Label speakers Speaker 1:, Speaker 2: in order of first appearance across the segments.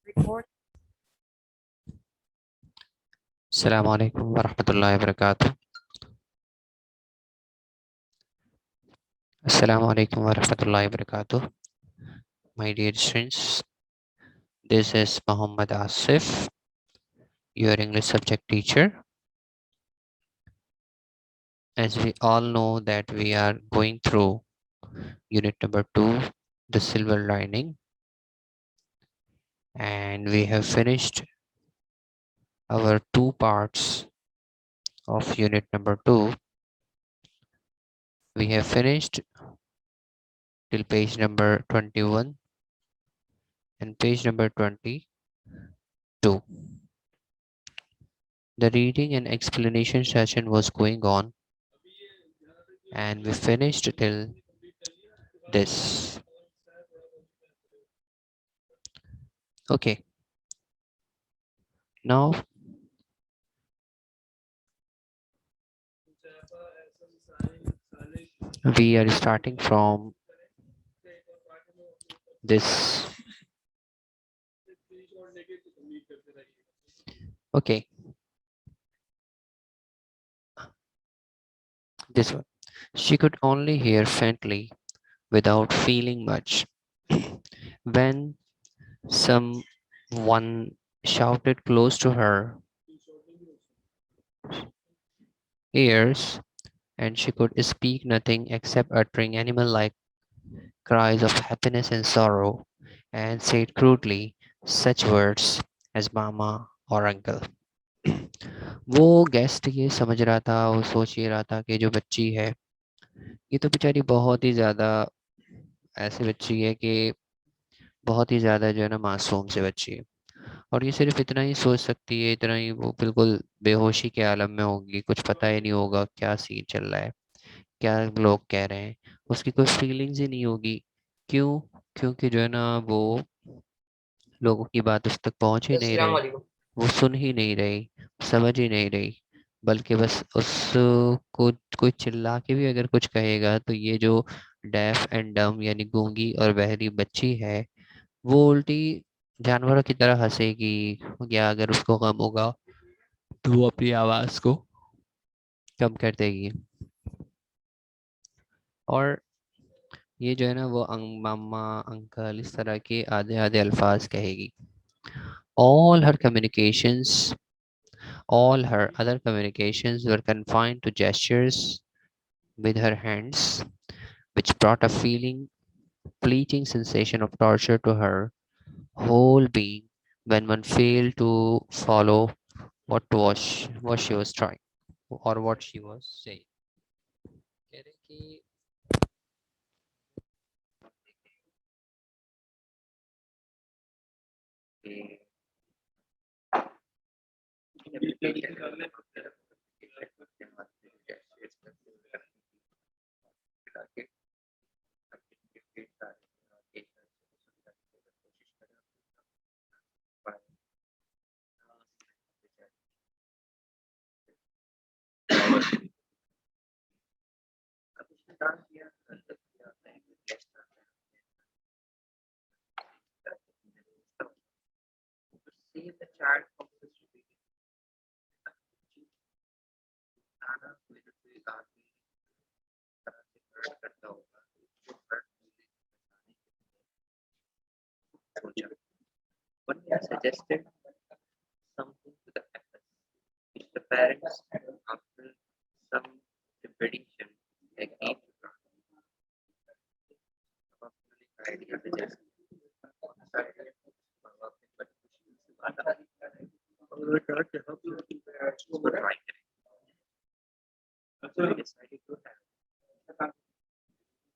Speaker 1: Record. Assalamu alaikum wa rahmatullahi wa barakatuh. Assalamu alaikum wa rahmatullahi wa barakatuh. My dear students, this is Muhammad Asif, your English subject teacher. As we all know that we are going through unit number 2, the silver lining, and we have finished our two parts of unit number 2. We have finished till page number 21 and page number 22. The reading and explanation session was going on, and we finished till this. Okay, now we are starting from this. Okay, this one. She could only hear faintly without feeling much. When someone shouted close to her ears, and she could speak nothing except uttering animal like cries of happiness and sorrow, and said crudely such words as mama or uncle. वो guest ये समझ रहा था, वो सोच ये रहा था कि जो बच्ची है ये तो बेचारी बहुत ही ज़्यादा ऐसी बच्ची है कि बहुत ही ज़्यादा जो है ना मासूम से बच्ची है, और ये सिर्फ इतना ही सोच सकती है, इतना ही, वो बिल्कुल बेहोशी के आलम में होगी, कुछ पता ही नहीं होगा क्या सीन चल रहा है, क्या लोग कह रहे हैं, उसकी कोई फीलिंग्स ही नहीं होगी। क्यों? क्योंकि जो है ना वो लोगों की बात उस तक पहुंच ही नहीं
Speaker 2: अस्सलाम
Speaker 1: रही,
Speaker 2: वालेकुम।
Speaker 1: वो सुन ही नहीं रही, समझ ही नहीं रही, बल्कि बस उसको कोई चिल्ला के भी अगर कुछ कहेगा तो ये जो डेफ एंड डम यानी गूंगी और बहरी बच्ची है वो उल्टी जानवरों की तरह हंसेगी, या अगर उसको गम होगा तो वो अपनी आवाज को कम कर देगी, और ये जो है ना वो मामा अंकल इस तरह के आधे आधे अल्फाज कहेगी। All her communications, all her other communications were confined to gestures with her hands, which brought a feeling, fleeting sensation of torture to her whole being when one failed to follow what she was trying or what she was saying. कह रहे कि one suggested something to the effect, which the parents, after some repetition, agreed to grant. Idea suggested.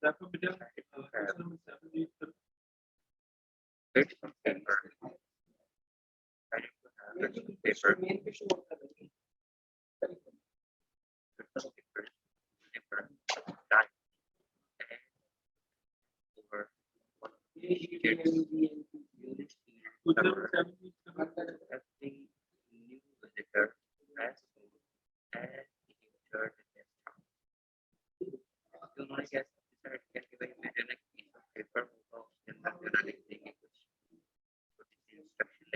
Speaker 1: So we decided to have bits of paper, decided to have bits of paper, bits of paper, that over one of the kids cover every new visitor as soon as he entered the guest house. तो उन्होंने क्या decide किया कि भाई मेरे ना एक piece of paper होगा, उसके अंदर जो ना लिख देंगे कुछ छोटी सी इंस्ट्रक्शन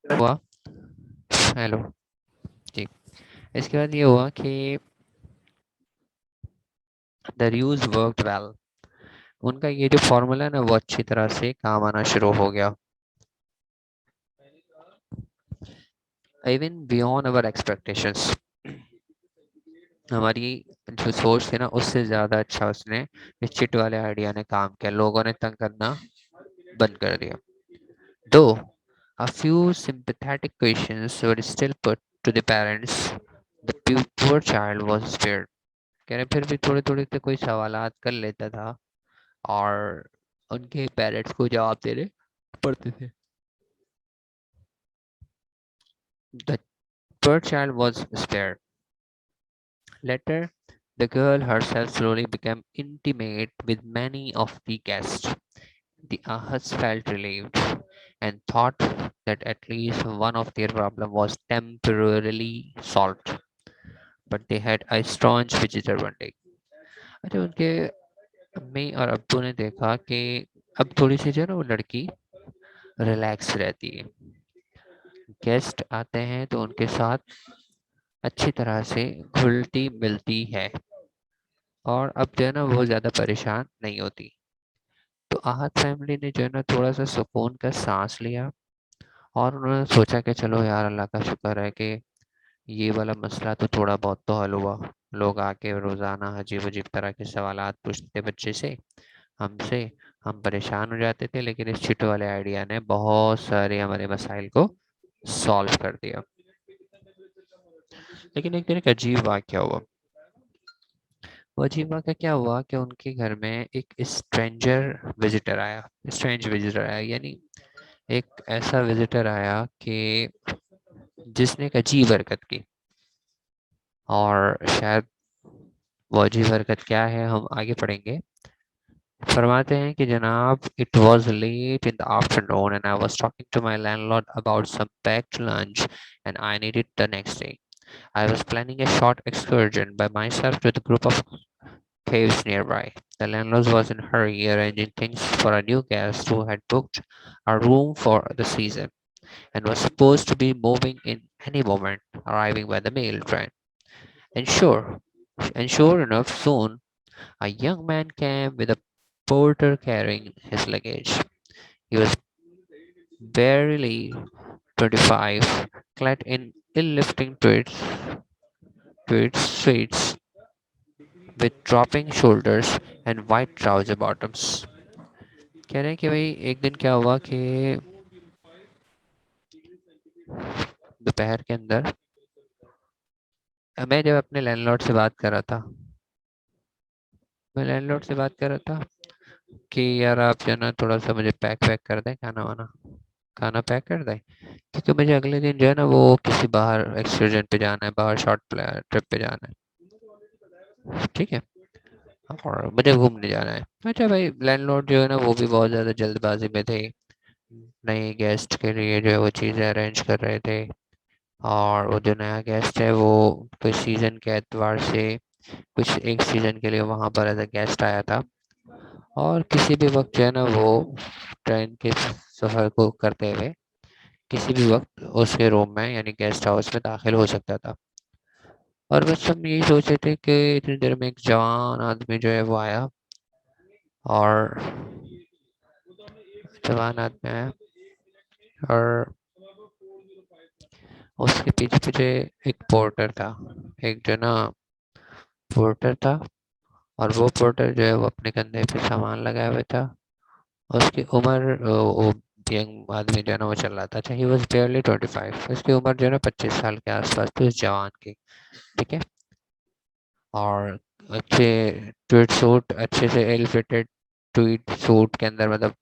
Speaker 1: हुआ। हेलो। जी। इसके बाद ये हुआ कि द यूज वर्कड वेल। उनका ये जो फॉर्मूला है ना वो अच्छी तरह से काम आना शुरू हो गया। Even beyond our expectations. हमारी जो सोच थी ना उससे ज़्यादा अच्छा उसने इस चिट वाले आइडिया ने काम किया। लोगों ने तंग करना बंद कर दिया। दो a few sympathetic questions were still put to the parents, the poor child was spared। कह रहे फिर भी थोड़े थोड़े से कोई सवालात कर लेता था और उनके पेरेंट्स को जवाब देने पड़ते थे। The poor child was spared। Later, the girl herself slowly became intimate with many of the guests. The Ahas felt relieved and thought that at least one of their problem was temporarily solved. But they had a strange visitor one day। अरे उनके अम्मी और अब्बू ने देखा कि अब थोड़ी सी जो है ना वो लड़की रिलैक्स रहती है। गेस्ट आते हैं तो उनके साथ अच्छी तरह से घुलती मिलती है और अब जो है ना वो ज़्यादा परेशान नहीं होती। तो आहत फैमिली ने जो है ना थोड़ा सा सुकून का सांस लिया और उन्होंने सोचा कि चलो यार अल्लाह का शुक्र है कि ये वाला मसला तो थोड़ा बहुत तो हल हुआ। लोग आके रोज़ाना अजीब अजीब तरह के सवालात पूछते बच्चे से, हमसे। हम परेशान हो जाते थे लेकिन इस चिट वाले आइडिया ने बहुत सारे हमारे मसाइल को सॉल्व कर दिया। लेकिन एक दिन एक अजीब वाक़या हुआ। वो अजीब वाक़या क्या हुआ कि उनके घर में एक स्ट्रेंज विजिटर आया यानी एक ऐसा विजिटर आया कि जिसने एक अजीब हरकत की। और शायद वो अजीब हरकत क्या है हम आगे पढ़ेंगे। फरमाते हैं कि जनाब, it was late in the afternoon and I was talking to my landlord about some packed lunch and I needed the next day. I was planning a short excursion by myself to the group of caves nearby. The landlord was in a hurry, arranging things for a new guest who had booked a room for the season and was supposed to be moving in any moment, arriving by the mail train. And sure, and sure enough, soon a young man came with a porter carrying his luggage. He was barely 25, clad in ill-fitting tweed suits with dropping shoulders and white trouser bottoms. कह रहे हैं कि भाई एक दिन क्या हुआ कि दोपहर के अंदर मैं जब अपने लैंडलॉर्ड से बात कर रहा था मैं लैंडलॉर्ड से बात कर रहा था कि यार आप जो है ना थोड़ा सा मुझे पैक वैक कर दें खाना वाना खाना पैक कर दें क्योंकि मुझे अगले दिन जो है ना वो किसी बाहर एक्सक्यूजन पे जाना है बाहर शॉर्ट ट्रिप पे जाना है ठीक है और मुझे घूमने जाना है अच्छा भाई लैंडलॉर्ड जो है ना वो भी बहुत ज़्यादा जल्दबाजी में थे नए गेस्ट के लिए जो है वो चीज़ें अरेंज कर रहे थे और वो जो नया गेस्ट है वो कुछ सीज़न के एतबार से कुछ एक सीज़न के लिए वहाँ पर एज अ गेस्ट आया था और किसी भी वक्त जो है ना वो ट्रेन के सफ़र को करते हुए किसी भी वक्त उसके रूम में यानी गेस्ट हाउस में दाखिल हो सकता था और बस हम यही सोच रहे थे कि इतनी देर में एक जवान आदमी जो है वो आया और जवान आदमी आया और उसके पीछे पीछे एक पोर्टर था एक जो ना पोर्टर था और वो पोर्टर जो है वो अपने कंधे पे सामान लगाए हुए था उसकी उम्र वो यंग आदमी जो है ना वो चल रहा था अच्छा ही वॉज बेयरली 25 उसकी उम्र जो है ना 25 साल के आसपास थी उस जवान की ठीक है और अच्छे ट्वीट सूट अच्छे से एल फिटेड ट्वीट सूट के अंदर मतलब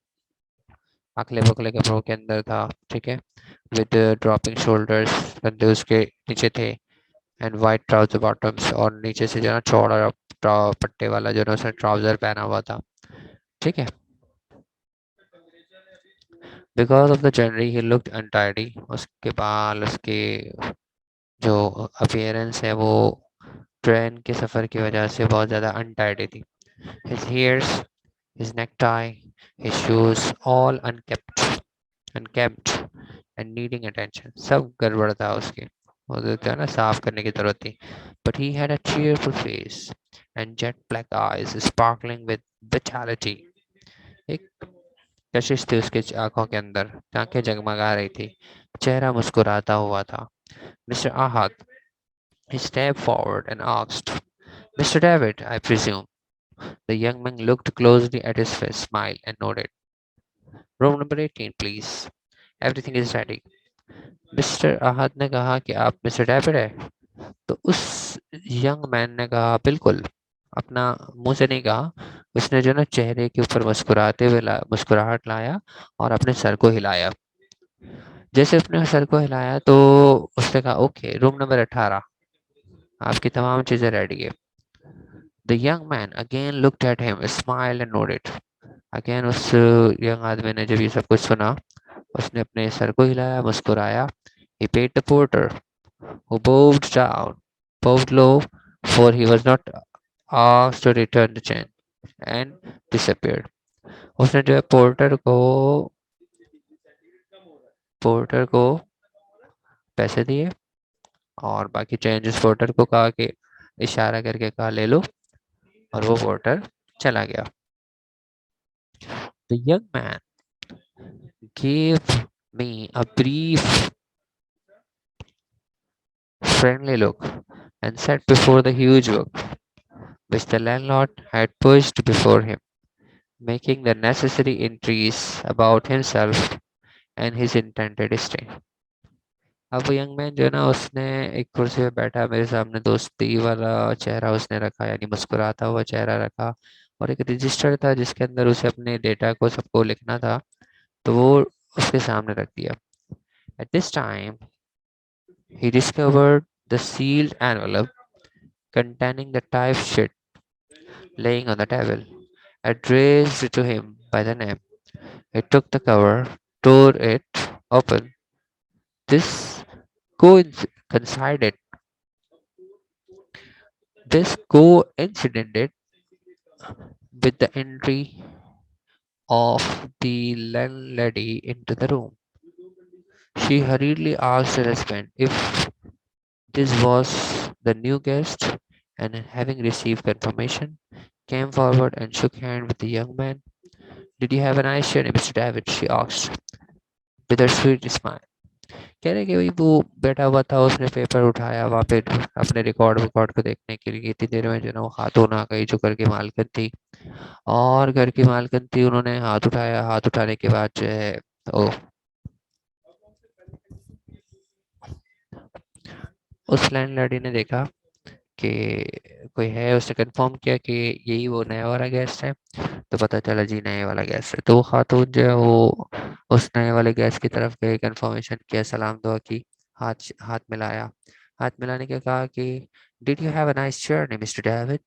Speaker 1: अगले बगले कपड़ों के अंदर था ठीक है विद ड्रॉपिंग शोल्डर्स कंधे उसके नीचे थे एंड वाइट ट्राउजर बॉटम्स और नीचे से जो है ना चौड़ा पट्टे वाला जो है ना उसने ट्राउजर पहना हुआ था ठीक है because of the journey he looked untidy उसके बाल उसके जो अपीयरेंस है वो ट्रेन के सफ़र की वजह से बहुत ज़्यादा अनटाइडी थी his hairs his necktie his shoes all unkempt and needing attention सब गड़बड़ था उसके उसे जो है ना साफ करने की जरूरत थी but he had a cheerful face and jet black eyes sparkling with vitality एक कशिश थी उसके आंखों के अंदर आंखें जगमगा रही थी चेहरा मुस्कुराता हुआ था मिस्टर आहत he stepped forward and asked Mr. David I presume the young man looked closely at his face smiled and nodded room number 18 please everything is ready mister आहत ने कहा कि आप मिस्टर डेविड है तो उस यंग मैन ने कहा बिल्कुल अपना मुंह से नहीं कहा उसने जो ना चेहरे के ऊपर मुस्कुराते हुए मुस्कुराहट लाया और अपने सर को हिलाया जैसे अपने सर को हिलाया तो उसने कहा ओके रूम नंबर 18 आपकी तमाम चीजें रेडी है the young man again looked at him smiled and nodded again उस यंग आदमी ने जब ये सब कुछ सुना उसने अपने सर को हिलाया मुस्कुराया he paid the porter who bowed low for he was not asked to return the change and disappeared उसने जो है पोर्टर को पैसे दिए और बाकी चेंजेस पोर्टर को कहा कि इशारा करके कहा ले लो और वो पोर्टर चला गया The young man gave me a brief friendly look and sat before the huge book which the landlord had pushed before him, making the necessary entries about himself and his intended stay. अब वो young man जो है ना उसने एक कुर्सी पे बैठा मेरे सामने दोस्ती वाला चेहरा उसने रखा यानी मुस्कुराता हुआ चेहरा रखा और एक रजिस्टर था जिसके अंदर उसे अपने डेटा को सबको लिखना था तो वो उसके सामने रख दिया at this time he discovered the sealed envelope containing the type sheet laying on the table addressed to him by the name. He took the cover, tore it open. This coincided. This coincided with the entry of the landlady into the room. She hurriedly asked her husband if this was the new guest, and having received confirmation, came forward and shook hands with the young man. Did you have a nice journey, Mr. David? She asked with a sweet smile. कह रहे कि भाई वो बैठा हुआ था, उसने paper उठाया वहाँ पे अपने रिकॉर्ड को देखने के लिए। इतनी देर में जो है ना वो खातून आ गई जो घर की मालकिन थी। और घर की मालकिन थी, उन्होंने हाथ उठाया। हाथ उठाने के बाद जो है ओ, उस लैंडलैडी ने देखा कि कोई है। उसने कंफर्म किया कि यही वो नया वाला गेस्ट है। तो पता चला जी नए वाला गेस्ट है। तो वो खातून जो है वो उस नए वाले गेस्ट की तरफ गई, कंफर्मेशन किया, सलाम दुआ की, हाथ हाथ मिलाया। हाथ मिलाने के कहा कि did you have a nice journey mister David?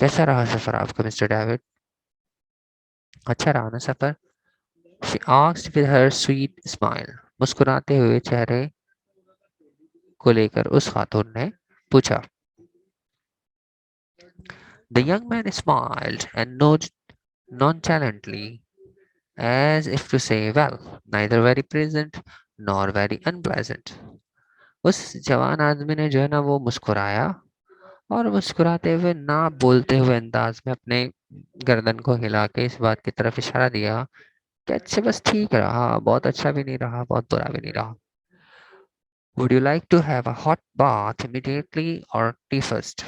Speaker 1: कैसा रहा सफ़र आपका मिस्टर डेविड? अच्छा रहा ना सफ़र? She asked with her sweet smile. मुस्कुराते हुए चेहरे को लेकर उस खातून ने पूछा। The young man smiled and nodded nonchalantly, as if to say, well, neither very pleasant nor very unpleasant. उस जवान आदमी ने जो है ना वो मुस्कुराया, और मुस्कुराते हुए ना बोलते हुए अंदाज में अपने गर्दन को हिला के इस बात की तरफ इशारा दिया कि अच्छा बस ठीक रहा, बहुत अच्छा भी नहीं रहा, बहुत बुरा भी नहीं रहा। Would you like to have a hot bath immediately और टी फर्स्ट?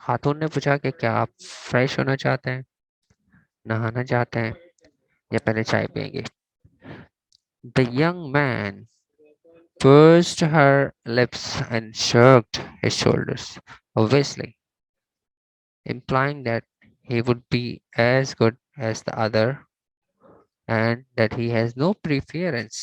Speaker 1: खातून ने पूछा कि क्या आप फ्रेश होना चाहते हैं, नहाना चाहते हैं, या पहले चाय पियेंगे? The young man pursed her lips and shrugged his shoulders, obviously implying that he would be as good as the other and that he has no preference.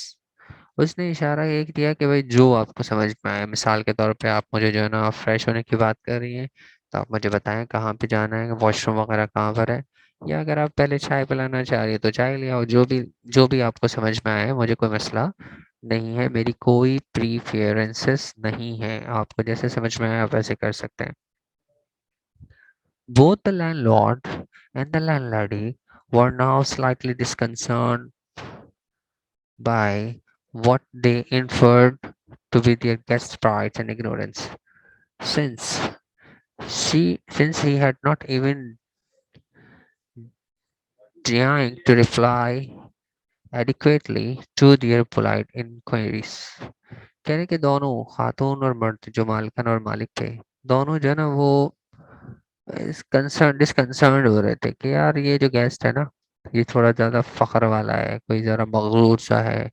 Speaker 1: उसने इशारा एक दिया कि भाई जो आपको समझ में आए। मिसाल के तौर पे आप मुझे जो है ना फ्रेश होने की बात कर रही हैं, तो आप मुझे बताएं कहाँ पे जाना है, वॉशरूम वगैरह कहाँ पर है। या अगर आप पहले चाय पिलाना चाह रही है तो चाय ले आओ। जो भी आपको समझ में आए, मुझे कोई मसला नहीं है। मेरी कोई प्रीफरेंसेस नहीं है। आपको जैसे समझ में आए आप वैसे कर सकते हैं। Both the landlord and the landlady were now slightly disconcerted by what they inferred to be their guest's pride and ignorance, since since he had not even deigned to reply adequately to their polite inquiries. कह रहे कि दोनों खातून और मर्द जो मालकन और मालिक थे, दोनों जो है ना वो इस कंसर्न डिसकंसर्न हो रहे थे कि यार ये जो गेस्ट है ना, ये थोड़ा ज़्यादा फ़ख्र वाला है, कोई ज़रा मगरूर सा है।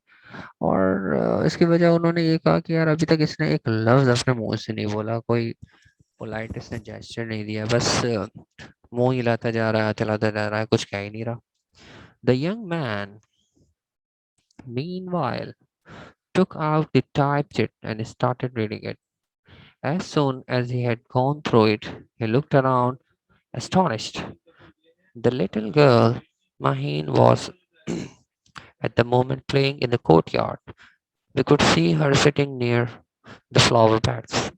Speaker 1: और इसकी वजह उन्होंने ये कहा कि यार अभी तक इसने एक लफ्ज़ अपने मुंह से नहीं बोला, कोई पोलाइट इसने जेस्चर नहीं दिया, बस मुंह हिलाता जा रहा है, चलाता जा रहा है, कुछ कह ही नहीं रहा। The young man meanwhile took out the typed it and started reading it. As soon as he had gone through it, he looked around astonished. The little girl, Maheen, was at the moment playing in the courtyard. We could see her sitting near the flower beds.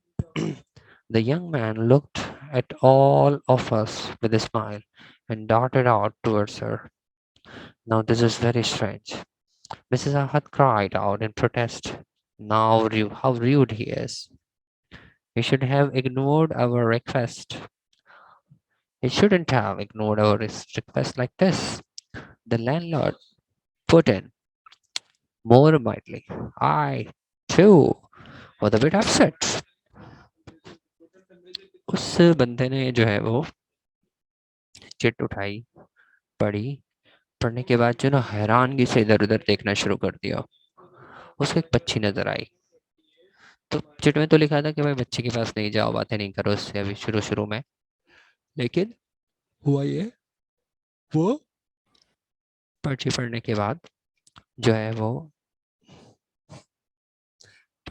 Speaker 1: The young man looked at all of us with a smile and darted out towards her. Now this is very strange. Mrs. Ahad cried out in protest. Now, how rude he is. He should have ignored our request. He shouldn't have ignored our request like this. The landlord put in more mightily. I, too, was a bit upset. उस बंदे ने जो है वो chit उठाई, पढ़ी। पढ़ने के बाद जो ना हैरानगी से इधर उधर देखना शुरू कर दिया। उसको एक बच्ची नजर आई। तो चिट में तो लिखा था कि भाई बच्ची के पास नहीं जाओ, बातें नहीं करो उससे अभी शुरू शुरू में। लेकिन हुआ ये, वो पर्ची पढ़ने के बाद जो है वो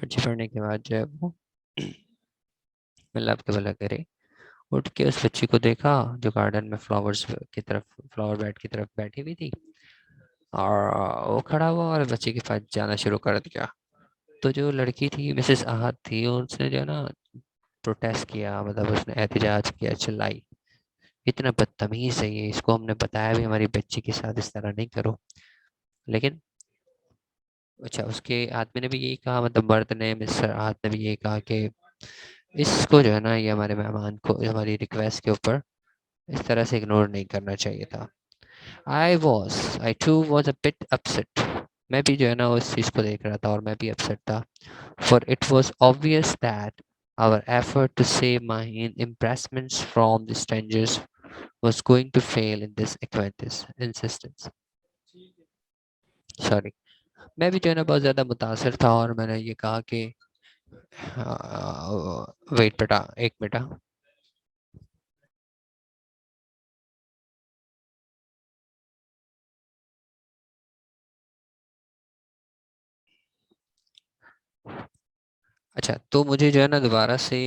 Speaker 1: पर्ची पढ़ने के बाद जो है वो अल्लाह आपके भला करे, उठ के उस बच्ची को देखा जो गार्डन में फ्लावर्स की तरफ, फ्लावर बेड की तरफ बैठी हुई थी, और वो खड़ा हुआ और बच्ची के पास जाना शुरू कर दिया। तो जो लड़की थी, मिसेस आहत थी, उसने जो है ना प्रोटेस्ट किया, मतलब उसने एहतजाज किया, चिल्लाई, इतना बदतमीज है ये, इसको हमने बताया भी हमारी बच्ची के साथ इस तरह नहीं करो। लेकिन अच्छा, उसके आदमी ने भी यही कहा, मतलब मर्द ने, मिस्टर आहत ने भी यही कहा कि इसको जो है ना, ये हमारे मेहमान को हमारी रिक्वेस्ट के ऊपर इस तरह से इग्नोर नहीं करना चाहिए था। I too was a bit upset. मैं भी जो है ना उस चीज़ को देख रहा था और मैं भी अपसेट था। For it was obvious that our effort to save my impressments from the strangers was going to fail in this acquaintance insistence. Sorry, मैं भी जो है ना बहुत ज़्यादा मुतासर था और मैंने ये कहा कि वेट बेटा, एक बेटा। अच्छा, तो मुझे जो है ना दोबारा से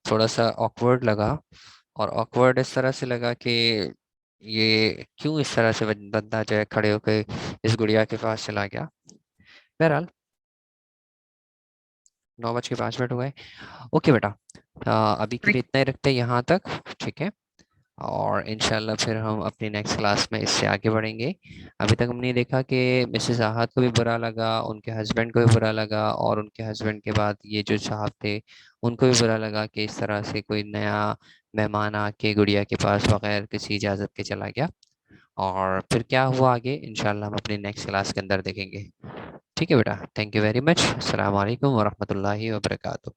Speaker 1: थोड़ा सा ऑकवर्ड लगा, और ऑकवर्ड इस तरह से लगा कि ये क्यों इस तरह से बंदा जो है खड़े होकर इस गुड़िया के पास चला गया। बहरहाल 9:05 हो गए। ओके बेटा, अभी के लिए इतना ही रखते हैं यहाँ तक, ठीक है। और इंशाल्लाह फिर हम अपनी नेक्स्ट क्लास में इससे आगे बढ़ेंगे। अभी तक हमने देखा कि मिसेस आहत को भी बुरा लगा, उनके हस्बैंड को भी बुरा लगा, और उनके हस्बैंड के बाद ये जो साहब थे उनको भी बुरा लगा कि इस तरह से कोई नया मेहमान आके गुड़िया के पास बगैर किसी इजाज़त के चला गया। और फिर क्या हुआ आगे, इंशाल्लाह हम अपनी नेक्स्ट क्लास के अंदर देखेंगे। ठीक है बेटा, थैंक यू वेरी मच। अस्सलाम वालेकुम वरहमतुल्लाहि वबरकातुहू।